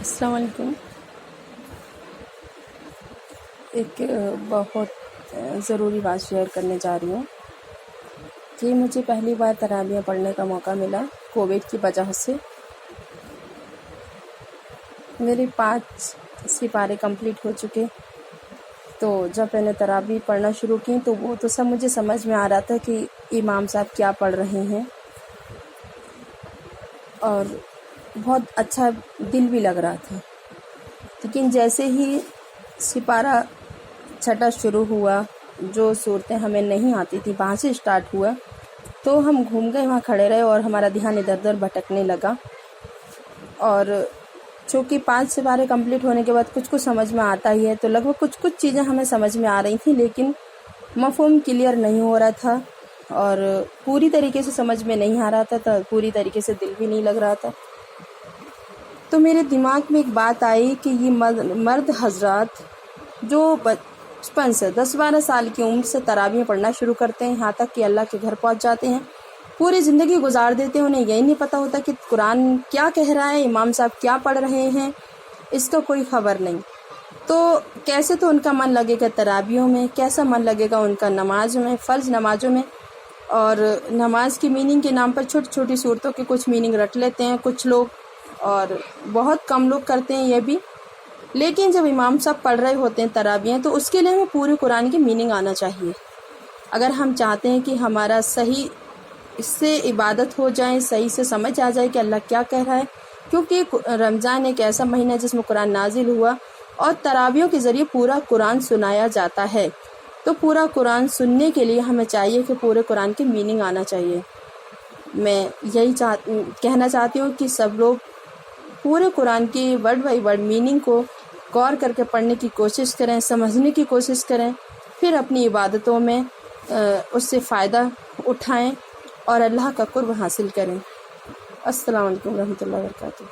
السلام علیکم۔ ایک بہت ضروری بات شیئر کرنے جا رہی ہوں کہ مجھے پہلی بار تراویح پڑھنے کا موقع ملا کووڈ کی وجہ سے۔ میرے 5 سپارے کمپلیٹ ہو چکے، تو جب میں نے تراویح پڑھنا شروع کی تو وہ تو سب مجھے سمجھ میں آ رہا تھا کہ امام صاحب کیا پڑھ رہے ہیں، اور بہت اچھا دل بھی لگ رہا تھا۔ لیکن جیسے ہی سپارہ چھٹا شروع ہوا، جو صورتیں ہمیں نہیں آتی تھی وہاں سے اسٹارٹ ہوا، تو ہم گھوم گئے، وہاں کھڑے رہے اور ہمارا دھیان ادھر ادھر بھٹکنے لگا۔ اور چونکہ 5 سپارے کمپلیٹ ہونے کے بعد کچھ سمجھ میں آتا ہی ہے، تو لگ بھگ کچھ چیزیں ہمیں سمجھ میں آ رہی تھیں، لیکن مفہوم کلیئر نہیں ہو رہا تھا اور پوری طریقے سے سمجھ میں نہیں آ رہا تھا، پوری طریقے سے دل بھی نہیں لگ رہا تھا۔ تو میرے دماغ میں ایک بات آئی کہ یہ مرد حضرات جو بچپن سے 10-12 سال کی عمر سے تراویح پڑھنا شروع کرتے ہیں، یہاں تک کہ اللہ کے گھر پہنچ جاتے ہیں، پوری زندگی گزار دیتے ہیں، انہیں یہی نہیں پتہ ہوتا کہ قرآن کیا کہہ رہا ہے، امام صاحب کیا پڑھ رہے ہیں، اس کا کوئی خبر نہیں۔ تو کیسے تو ان کا من لگے گا تراویحوں میں، کیسا من لگے گا ان کا نماز میں، فرض نمازوں میں، اور نماز کی میننگ کے نام پر چھوٹی چھوٹی صورتوں کے کچھ میننگ رٹ لیتے ہیں کچھ لوگ، اور بہت کم لوگ کرتے ہیں یہ بھی۔ لیکن جب امام صاحب پڑھ رہے ہوتے ہیں تراویح، تو اس کے لیے ہمیں پورے قرآن کی میننگ آنا چاہیے، اگر ہم چاہتے ہیں کہ ہمارا صحیح اس سے عبادت ہو جائے، صحیح سے سمجھ آ جائے کہ اللہ کیا کہہ رہا ہے، کیونکہ رمضان ایک ایسا مہینہ ہے جس میں قرآن نازل ہوا اور تراویحوں کے ذریعے پورا قرآن سنایا جاتا ہے۔ تو پورا قرآن سننے کے لیے ہمیں چاہیے کہ پورے قرآن کی میننگ آنا چاہیے۔ میں یہی کہنا چاہتی ہوں کہ سب لوگ پورے قرآن کی ورڈ بائی ورڈ میننگ کو غور کر کے پڑھنے کی کوشش کریں، سمجھنے کی کوشش کریں، پھر اپنی عبادتوں میں اس سے فائدہ اٹھائیں اور اللہ کا قرب حاصل کریں۔ السلام علیکم ورحمۃ اللہ وبرکاتہ۔